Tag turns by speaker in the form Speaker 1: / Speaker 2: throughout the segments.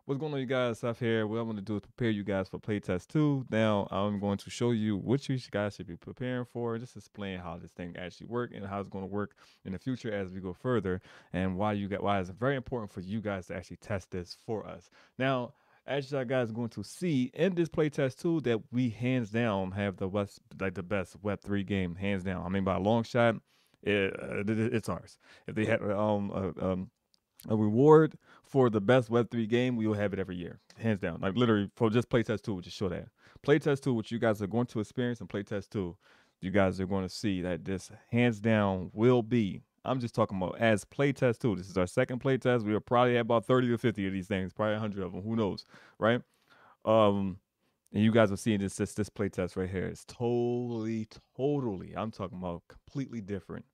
Speaker 1: What's going on, you guys? Seth here. What I'm going to do is prepare you guys for playtest 2. Now, I'm going to show you what you guys should be preparing for, just explain how this thing actually works and how it's going to work in the future as we go further, and why it's very important for you guys to actually test this for us. Now, as you guys are going to see in this playtest 2 that we hands down have the best Web3 game, hands down. I mean, by a long shot, it's ours. If they had a reward for the best Web3 game, we will have it every year, hands down. Like literally for just playtest 2, just show that. Playtest 2, which you guys are going to experience in playtest 2, you guys are going to see that this hands down will be. I'm just talking about as playtest 2. This is our second playtest. We are probably at about 30 to 50 of these things, probably 100 of them. Who knows, right? Um, and you guys are seeing this playtest right here. It's totally. I'm talking about completely different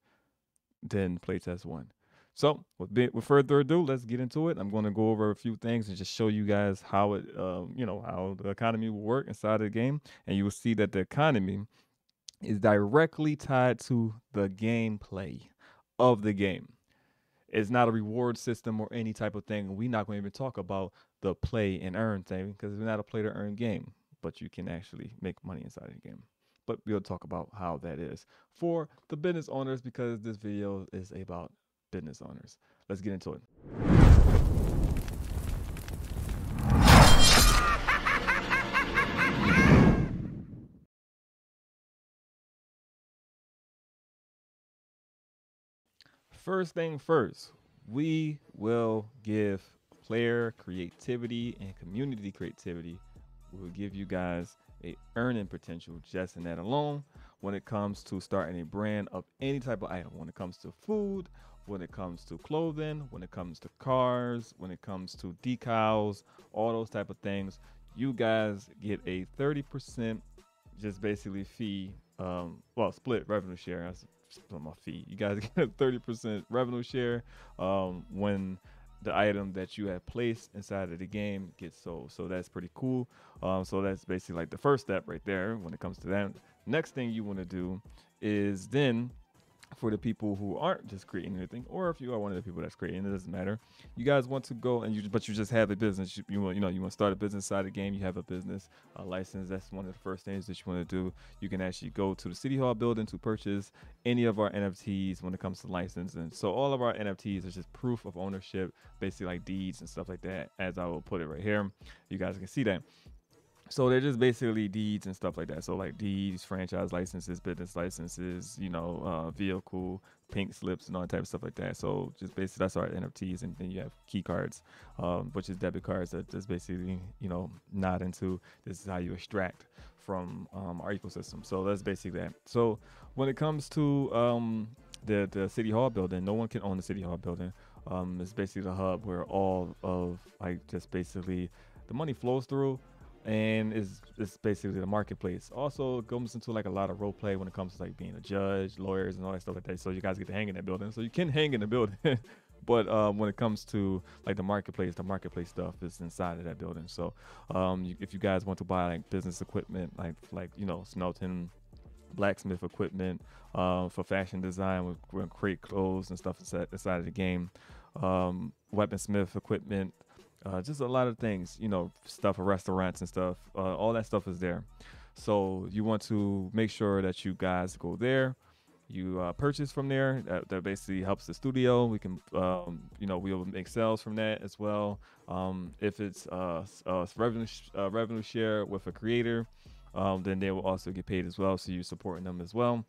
Speaker 1: than playtest 1. So, with further ado, let's get into it. I'm going to go over a few things and just show you guys how how the economy will work inside of the game, and you will see that the economy is directly tied to the gameplay of the game. It's not a reward system or any type of thing. We're not going to even talk about the play and earn thing because it's not a play to earn game, but you can actually make money inside of the game. But we'll talk about how that is for the business owners because this video is about business owners. Let's get into it. First thing first, we will give player creativity and community creativity. We will give you guys a earning potential just in that alone when it comes to starting a brand of any type of item. When it comes to food, when it comes to clothing, when it comes to cars, when it comes to decals, all those type of things, you guys get a 30% just basically fee, split revenue share. That's split my fee. You guys get a 30% revenue share when the item that you have placed inside of the game gets sold. So that's pretty cool. So that's basically like the first step right there when it comes to that. Next thing you want to do is then for the people who aren't just creating anything, or if you are one of the people that's creating, it doesn't matter. You guys want to go and you just have a business. You want to start a business side of the game. You have a business license. That's one of the first things that you want to do. You can actually go to the City Hall building to purchase any of our NFTs when it comes to license. And so all of our NFTs is just proof of ownership, basically like deeds and stuff like that. As I will put it right here, you guys can see that. So they're just basically deeds and stuff like that. So like deeds, franchise licenses, business licenses, vehicle, pink slips, and all that type of stuff like that. So just basically that's our NFTs, and then you have key cards, which is debit cards that just basically nod into this is how you extract from our ecosystem. So that's basically that. So when it comes to the city hall building, no one can own the city hall building. It's basically the hub where all of like just basically the money flows through and is basically the marketplace. Also, it goes into like a lot of role play when it comes to like being a judge, lawyers, and all that stuff like that. So you guys get to hang in that building. So you can hang in the building, but when it comes to like the marketplace stuff is inside of that building. So if you guys want to buy like business equipment, like smelting, blacksmith equipment for fashion design, we're create clothes and stuff inside of the game. Weaponsmith equipment, just a lot of things, stuff for restaurants and stuff. All that stuff is there. So you want to make sure that you guys go there. You purchase from there. That basically helps the studio. We can, we'll make sales from that as well. If it's revenue share with a creator, then they will also get paid as well. So you're supporting them as well.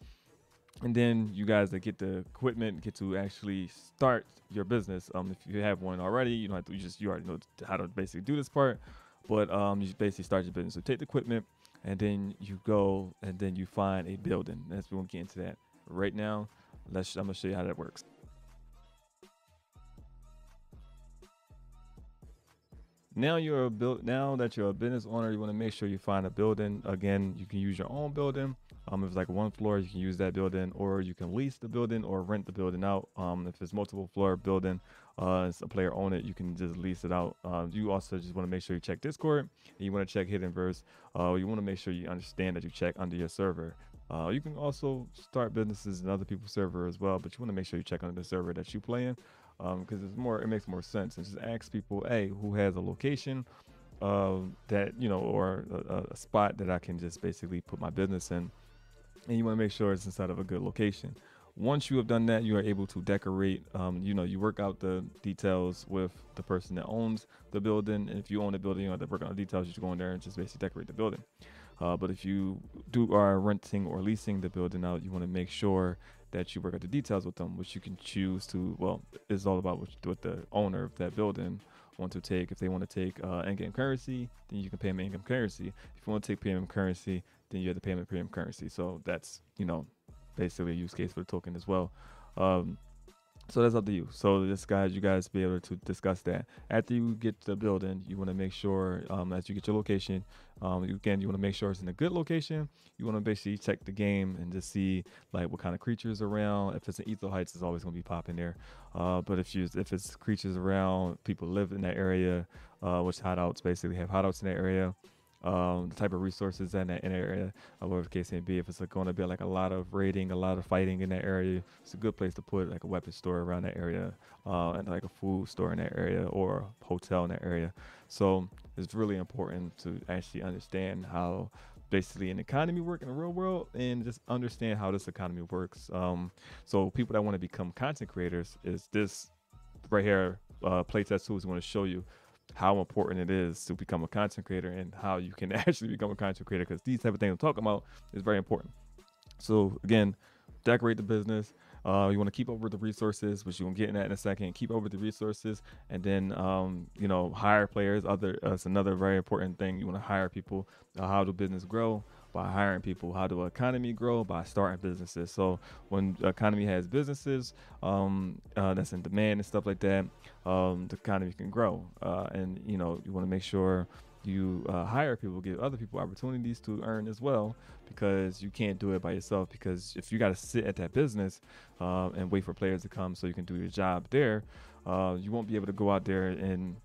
Speaker 1: And then you guys that get the equipment get to actually start your business. If you have one already, you don't have to. You already know how to basically do this part. But you basically start your business. So take the equipment, and then you go and then you find a building. We won't get into that right now. I'm gonna show you how that works. Now that you're a business owner, you want to make sure you find a building. Again, you can use your own building. If it's like one floor, you can use that building, or you can lease the building or rent the building out. If it's multiple floor building, it's a player own it, you can just lease it out. You also just want to make sure you check Discord, and you want to check Hidden Verse. You want to make sure you understand that you check under your server. You can also start businesses in other people's server as well, but you want to make sure you check under the server that you play in. because it makes more sense. And just ask people, hey, who has a location that or a spot that I can just basically put my business in, and you want to make sure it's inside of a good location. Once you have done that, you are able to decorate. You work out the details with the person that owns the building. And if you own the building, you have to work on the details. You just go in there and just basically decorate the building. But if you are renting or leasing the building out, you want to make sure that you work out the details with them, which you can choose to. Well, it's all about what the owner of that building want to take. If they want to take in-game currency, then you can pay them in-game currency. If you want to take premium currency, then you have to pay them in premium currency. So that's basically a use case for the token as well. So that's up to you. So you guys be able to discuss that. After you get the building, you want to make sure as you get your location, you want to make sure it's in a good location. You want to basically check the game and just see like what kind of creatures around. If it's in Ether Heights, it's always going to be popping there. But if it's creatures around, people live in that area, which hideouts basically have hideouts in that area. The type of resources in that area, whatever the case may be. If it's going to be like a lot of raiding, a lot of fighting in that area, it's a good place to put like a weapon store around that area, and like a food store in that area or a hotel in that area. So it's really important to actually understand how basically an economy works in the real world and just understand how this economy works. So people that want to become content creators is this right here, playtest tools. Want to show you how important it is to become a content creator and how you can actually become a content creator, because these type of things I'm talking about is very important. So again, decorate the business. You want to keep over the resources, which you're gonna get in that in a second. Keep over the resources, and then hire players. It's another very important thing. You want to hire people. How do business grow? By hiring people. How do economy grow? By starting businesses. So when the economy has businesses that's in demand and stuff like that, the economy can grow. And you want to make sure you hire people, give other people opportunities to earn as well, because you can't do it by yourself. Because if you got to sit at that business and wait for players to come so you can do your job there, you won't be able to go out there and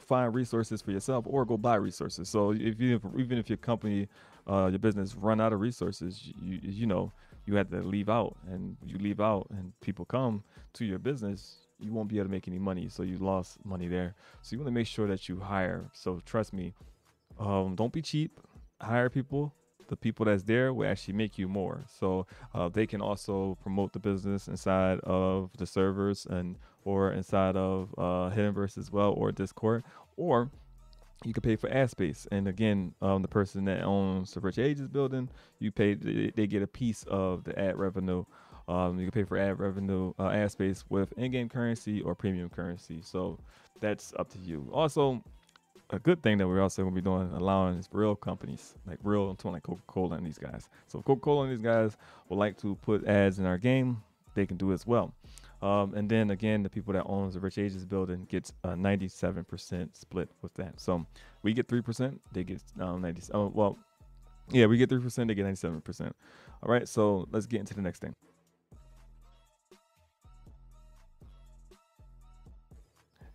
Speaker 1: find resources for yourself or go buy resources. So even if your company, your business run out of resources, you have to leave out, and you leave out and people come to your business, you won't be able to make any money. So you lost money there. So you want to make sure that you hire. So trust me, don't be cheap, hire people. The people that's there will actually make you more. So they can also promote the business inside of the servers or inside of Hiddenverse as well, or Discord, or you can pay for ad space. And again, the person that owns the Rich Ages building, they get a piece of the ad revenue. You can pay for ad revenue, ad space with in-game currency or premium currency. So that's up to you. Also, a good thing that we're also going to be doing, allowing is real companies, like Coca-Cola and these guys. So if Coca-Cola and these guys would like to put ads in our game, they can do as well. And then again, the people that owns the Rich Ages building gets a 97% split with that. So we get 3%, they get 90. Oh, well, yeah, we get 3%, they get 97%. All right, so let's get into the next thing.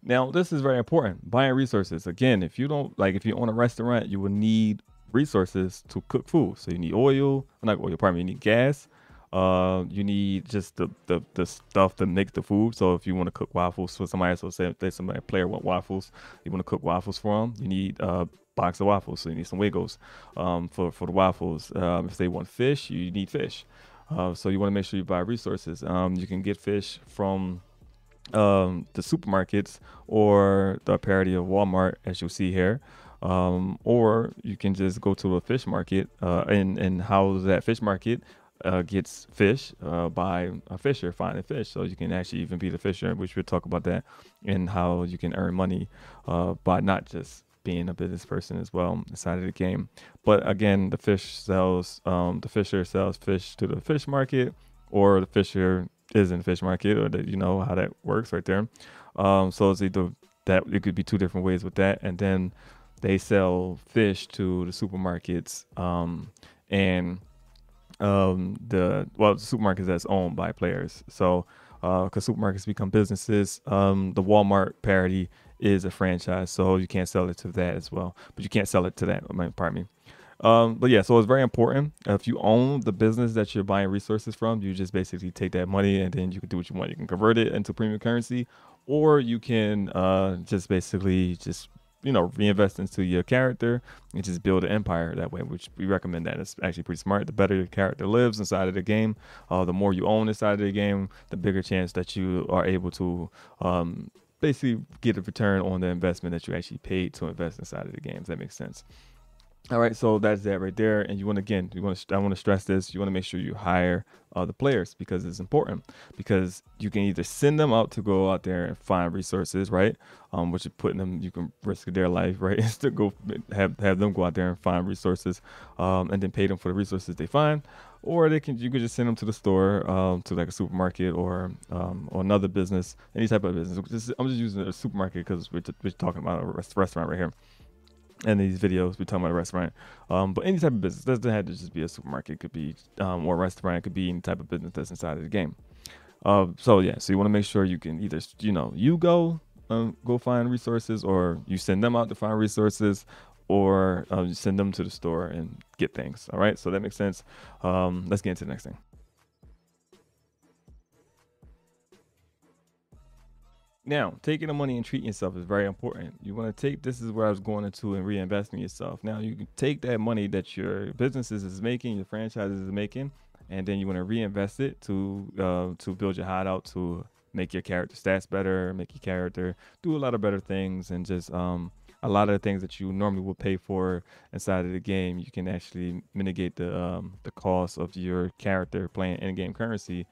Speaker 1: Now, this is very important. Buying resources. Again, if you own a restaurant, you will need resources to cook food. So you need oil, not oil, pardon me, you need gas. You need just the stuff to make the food. So if you want to cook waffles for somebody, so say if there's somebody, a player want waffles, you want to cook waffles for them, you need a box of waffles. So you need some Wiggles for the waffles. If they want fish, you need fish. So you want to make sure you buy resources. You can get fish from the supermarkets or the parody of Walmart, as you'll see here, or you can just go to a fish market and how that fish market gets fish by a fisher finding fish. So you can actually even be the fisher, which we'll talk about that, and how you can earn money by not just being a business person as well inside of the game. But again, the fisher sells fish to the fish market, or the fisher is in the fish market, or how that works right there. So it's either that, it could be two different ways with that. And then they sell fish to the supermarkets, and the supermarkets that's owned by players. So because supermarkets become businesses, the Walmart parody is a franchise, so you can't sell it to that as well. But you can't sell it to that, pardon me. But yeah, so it's very important. If you own the business that you're buying resources from, you just basically take that money and then you can do what you want. You can convert it into premium currency, or you can just basically just reinvest into your character and just build an empire that way, which we recommend. That it's actually pretty smart. The better your character lives inside of the game, the more you own inside of the game, the bigger chance that you are able to basically get a return on the investment that you actually paid to invest inside of the game. If that makes sense. All right, so that's that right there. And I want to stress this. You want to make sure you hire the players, because it's important. Because you can either send them out to go out there and find resources, right? Which is putting them, you can risk their life, right? Is to go have them go out there and find resources, and then pay them for the resources they find. Or you could just send them to the store, to like a supermarket or another business, any type of business. I'm just using a supermarket because we're talking about a restaurant right here. And these videos, we're talking about a restaurant, but any type of business doesn't have to just be a supermarket. It could be or a restaurant. It could be any type of business that's inside of the game. So yeah, so you want to make sure you can either you go find resources, or you send them out to find resources, or you send them to the store and get things. All right, so that makes sense. Let's get into the next thing. Now, taking the money and treating yourself is very important. You want to take, this is where I was going into, and reinvest in yourself. Now, you can take that money that your businesses is making, your franchises is making, and then you want to reinvest it to build your hideout, to make your character stats better, make your character do a lot of better things, and just a lot of the things that you normally would pay for inside of the game, you can actually mitigate the cost of your character playing in-game currency,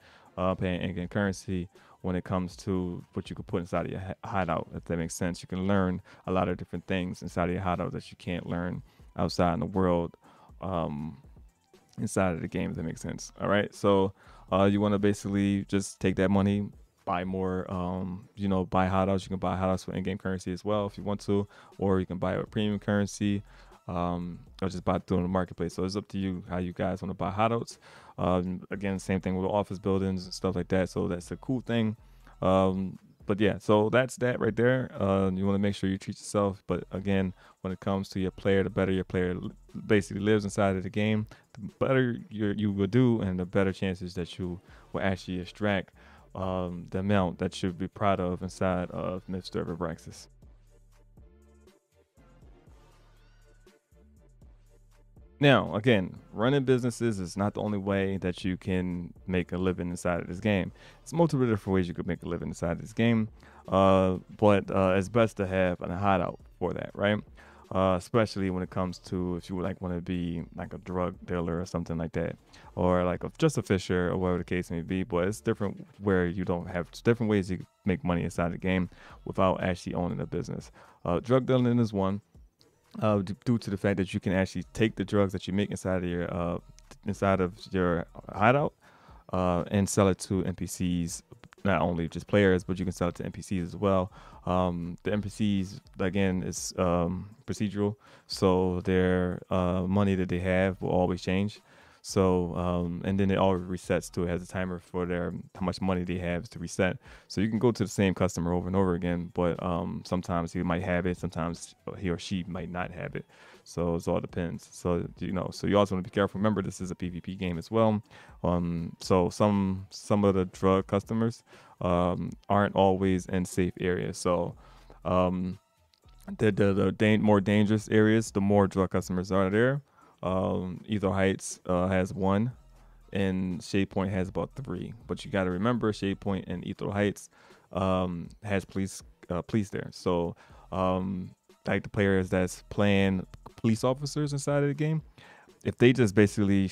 Speaker 1: paying in-game currency when it comes to what you could put inside of your hideout. If that makes sense, you can learn a lot of different things inside of your hideout that you can't learn outside in the world, inside of the game. If that makes sense. All right, so you want to basically just take that money, buy more, buy hideouts. You can buy hideouts for in-game currency as well if you want to, or you can buy it with premium currency, or just buy it through the marketplace. So it's up to you how you guys want to buy hideouts. Again, same thing with office buildings and stuff like that. So that's a cool thing. But yeah, so that's that right there. You want to make sure you treat yourself. But again, when it comes to your player, the better your player basically lives inside of the game, the better you will do, and the better chances that you will actually extract the amount that you'll be proud of inside of Myths SOA Abraxas. Now, again, running businesses is not the only way that you can make a living inside of this game. It's multiple different ways you could make a living inside of this game, but it's best to have a hideout for that, right? Especially when it comes to if you would like want to be like a drug dealer or something like that, or like just a fisher or whatever the case may be. But it's different where you don't have different ways you can make money inside the game without actually owning a business. Drug dealing is one, due to the fact that you can actually take the drugs that you make inside of your hideout, and sell it to NPCs, not only just players, but you can sell it to NPCs as well. The NPCs, again, is procedural, so their money that they have will always change. So and then it all resets to, it has a timer for their how much money they have to reset. So you can go to the same customer over and over again, but sometimes he might have it, sometimes he or she might not have it. So it all depends. So so you also want to be careful. Remember, this is a PvP game as well. So some of the drug customers aren't always in safe areas. So the more dangerous areas, the more drug customers are there. Ether Heights has one, and Shade Point has about three. But you got to remember, Shade Point and Ether Heights has police there. So like the players that's playing police officers inside of the game, if they just basically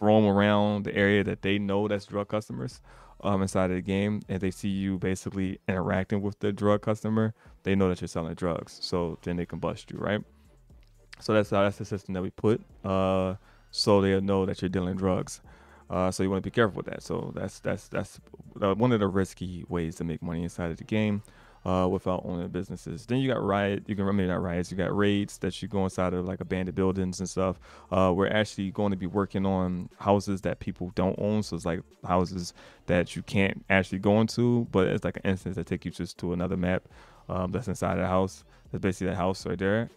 Speaker 1: roam around the area that they know that's drug customers inside of the game, and they see you basically interacting with the drug customer, they know that you're selling drugs. So then they can bust you, right? So that's the system that we put, so they'll know that you're dealing drugs. So you want to be careful with that. So that's one of the risky ways to make money inside of the game, without owning businesses. Then you got you can remember, not riots. You got raids that you go inside of, like abandoned buildings and stuff. We're actually going to be working on houses that people don't own. So it's like houses that you can't actually go into, but it's like an instance that take you just to another map that's inside of the house. That's basically that house right there.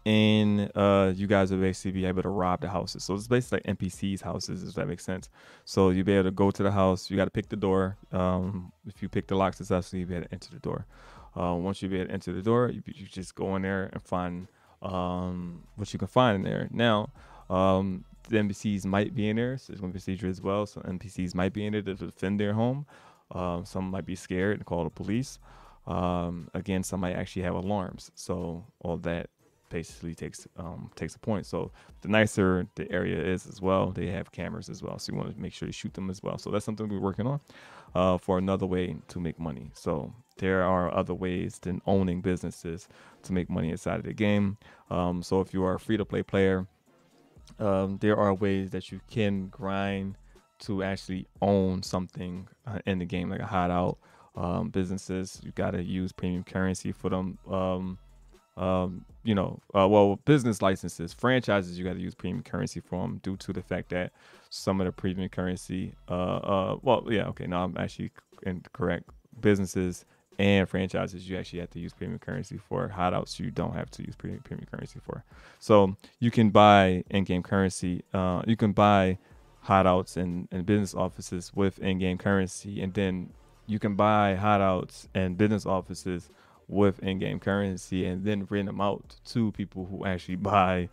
Speaker 1: and you guys will basically be able to rob the houses. So it's basically like NPCs houses, if that makes sense. So you'll be able to go to the house. You got to pick the door. If you pick the lock successfully, you'll be able to enter the door. Once you be able to enter the door, you just go in there and find what you can find in there. Now, the NPCs might be in there. So there's going to be a procedure as well. So NPCs might be in there to defend their home. Some might be scared and call the police. Again, some might actually have alarms. So all that basically takes a point. So the nicer the area is as well, they have cameras as well. So you want to make sure to shoot them as well. So that's something we're working on for another way to make money. So there are other ways than owning businesses to make money inside of the game. So if you are a free-to-play player, there are ways that you can grind to actually own something in the game, like a hideout. Businesses, you got to use premium currency for them. Well, business licenses, franchises, you got to use premium currency for them due to the fact that some of the premium currency, no, I'm actually incorrect. Businesses and franchises, you actually have to use premium currency for. Hideouts, you don't have to use premium currency for. So you can buy in-game currency. You can buy hideouts and business offices with in-game currency, and then you can buy hideouts and business offices with in-game currency and then rent them out to people who actually buy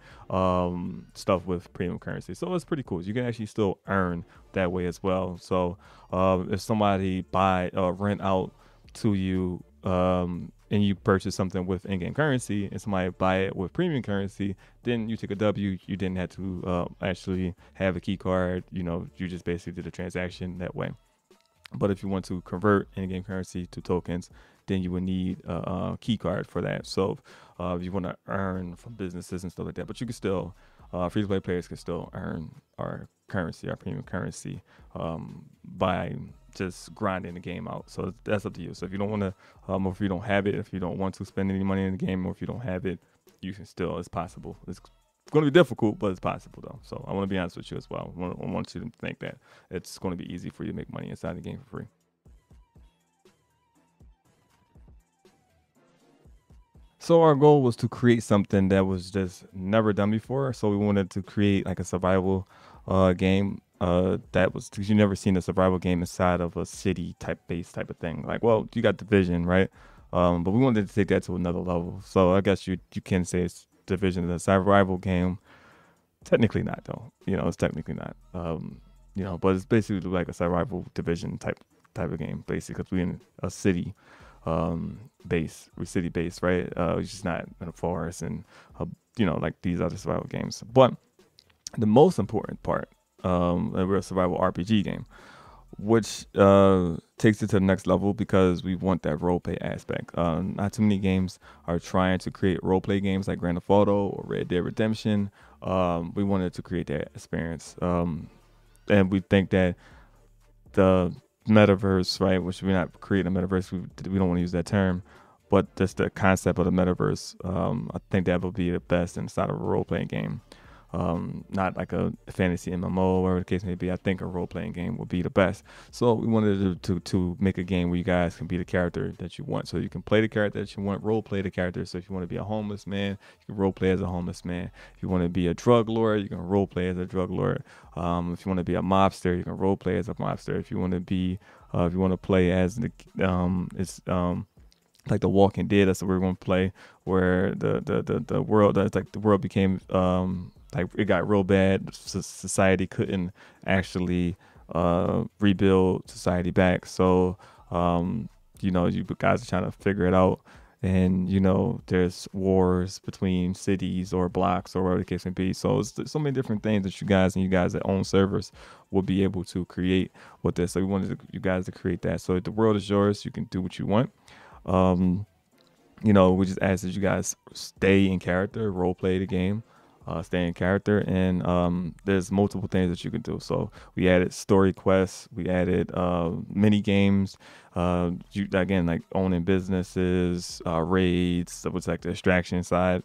Speaker 1: stuff with premium currency. So it's pretty cool. You can actually still earn that way as well. So if somebody rent out to you and you purchase something with in-game currency and somebody buy it with premium currency, then you take a W. You didn't have to actually have a key card. You just basically did a transaction that way. But if you want to convert in-game currency to tokens, then you would need a key card for that. So if you want to earn from businesses and stuff like that, but you can still, free-to-play players can still earn our currency, our premium currency, by just grinding the game out. So that's up to you. So if you don't want to, or if you don't have it, if you don't want to spend any money in the game, or if you don't have it, you can still, it's possible. It's going to be difficult, but it's possible though. So I want to be honest with you as well. I want you to think that it's going to be easy for you to make money inside the game for free. So our goal was to create something that was just never done before. So we wanted to create like a survival game that was, because you never seen a survival game inside of a city type base type of thing. Like, well, you got Division, right? But we wanted to take that to another level. So I guess you can say it's Division of the survival game. Technically not though. It's technically not. But it's basically like a survival Division type of game, basically, because we're in a city base. We're city based, right? We're just not in a forest and like these other survival games. But the most important part, we're a survival RPG game, which takes it to the next level because we want that role play aspect. Not too many games are trying to create role play games like Grand Theft Auto or Red Dead Redemption. We wanted to create that experience, and we think that the metaverse, right? Which we're not creating a metaverse. We don't want to use that term, but just the concept of the metaverse. I think that would be the best inside of a role playing game. Not like a fantasy MMO or the case may be. I think a role playing game would be the best. So we wanted to make a game where you guys can be the character that you want. So you can play the character that you want, role play the character. So if you want to be a homeless man, you can role play as a homeless man. If you want to be a drug lord, you can role play as a drug lord. If you want to be a mobster, you can role play as a mobster. If you want to play as it's like the Walking Dead, that's what we're going to play, where the world, that's like the world became like it got real bad. Society couldn't actually rebuild society back. So you guys are trying to figure it out, and there's wars between cities or blocks or whatever the case may be. So it's so many different things that you guys that own servers will be able to create with this. So we wanted you guys to create that. So the world is yours. You can do what you want. We just ask that you guys stay in character, role play the game, stay in character, and there's multiple things that you can do. So we added story quests, we added mini games, again, like owning businesses, raids, that was like the extraction side.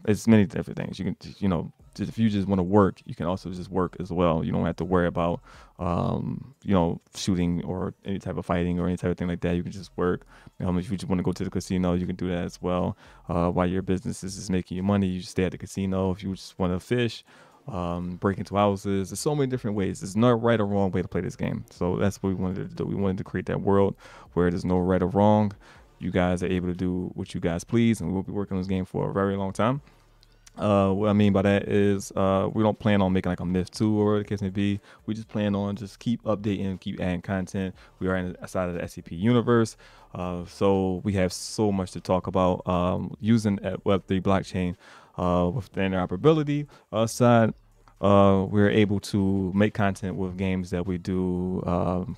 Speaker 1: It's many different things. You can, if you just want to work, you can also just work as well. You don't have to worry about, shooting or any type of fighting or any type of thing like that. You can just work. If you just want to go to the casino, you can do that as well. While your business is just making you money, you just stay at the casino. If you just want to fish, break into houses, there's so many different ways. There's no right or wrong way to play this game. So that's what we wanted to do. We wanted to create that world where there's no right or wrong. You guys are able to do what you guys please, and we'll be working on this game for a very long time. What I mean by that is we don't plan on making like a Myth 2 or whatever the case may be. We just plan on just keep updating, keep adding content. We are inside of the SCP universe, so we have so much to talk about using Web3 blockchain with the interoperability side. We're able to make content with games that we do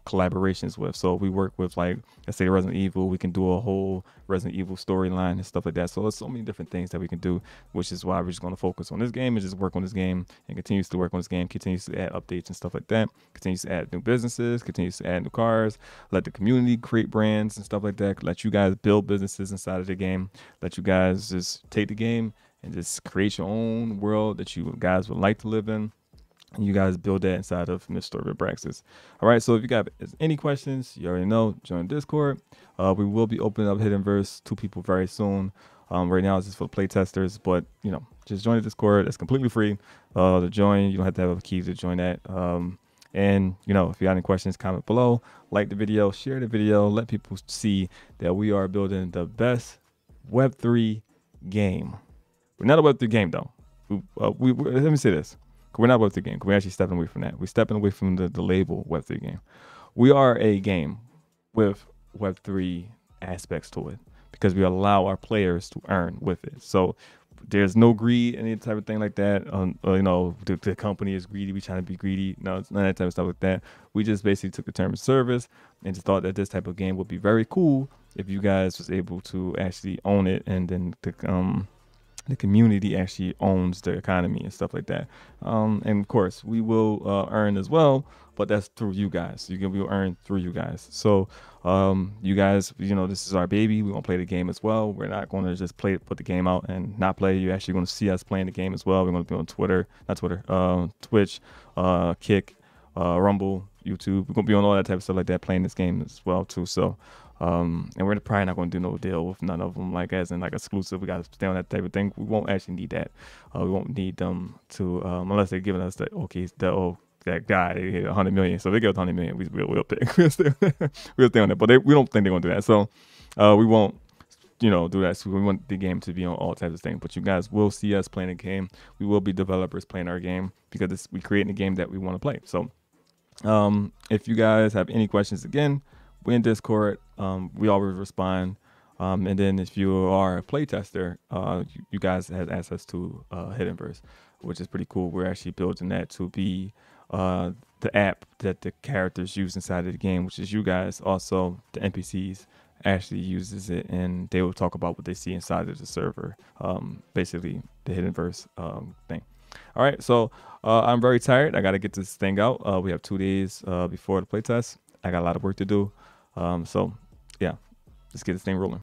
Speaker 1: collaborations with. So we work with, like, let's say Resident Evil. We can do a whole Resident Evil storyline and stuff like that. So there's so many different things that we can do, which is why we're just going to focus on this game and just work on this game and continues to work on this game, continues to add updates and stuff like that, continues to add new businesses, continues to add new cars, let the community create brands and stuff like that, let you guys build businesses inside of the game, let you guys just take the game and just create your own world that you guys would like to live in. And you guys build that inside of Mr. Abraxas. All right, so if you got any questions, you already know, join Discord. We will be opening up Hidden Verse to people very soon. Right now it's just for play testers, but just join the Discord. It's completely free to join. You don't have to have a key to join that. And if you got any questions, comment below, like the video, share the video, let people see that we are building the best Web3 game. We're not a Web3 game though. Let me say this. We're not a Web3 game. We're actually stepping away from that. We're stepping away from the label Web3 game. We are a game with Web3 aspects to it because we allow our players to earn with it. So there's no greed, any type of thing like that. The company is greedy. We trying to be greedy. No, it's none of that type of stuff like that. We just basically took the term of service and just thought that this type of game would be very cool if you guys was able to actually own it, and then the community actually owns the economy and stuff like that. And of course, we will earn as well, but that's through you guys. We will earn through you guys. So you guys, this is our baby. We're going to play the game as well. We're not going to just put the game out and not play. You're actually going to see us playing the game as well. We're going to be on Twitch, Kick, Rumble, YouTube. We're going to be on all that type of stuff like that, playing this game as well too. So and we're probably not going to do no deal with none of them, like as in like exclusive. We got to stay on that type of thing. We won't actually need that. We won't need them to unless they're giving us that guy, they hit 100 million. So if they give us 100 million, we'll pick. we'll stay on that. But we don't think they're going to do that. So we won't do that. So we want the game to be on all types of things. But you guys will see us playing a game. We will be developers playing our game because we creating a game that we want to play. So if you guys have any questions, again, we're in Discord. We always respond. And then if you are a playtester, you guys have access to Hidden Verse, which is pretty cool. We're actually building that to be the app that the characters use inside of the game, which is you guys. Also, the NPCs actually uses it, and they will talk about what they see inside of the server. Basically, the Hidden Verse thing. All right, so I'm very tired. I got to get this thing out. We have 2 days before the playtest. I got a lot of work to do. So yeah, let's get this thing rolling.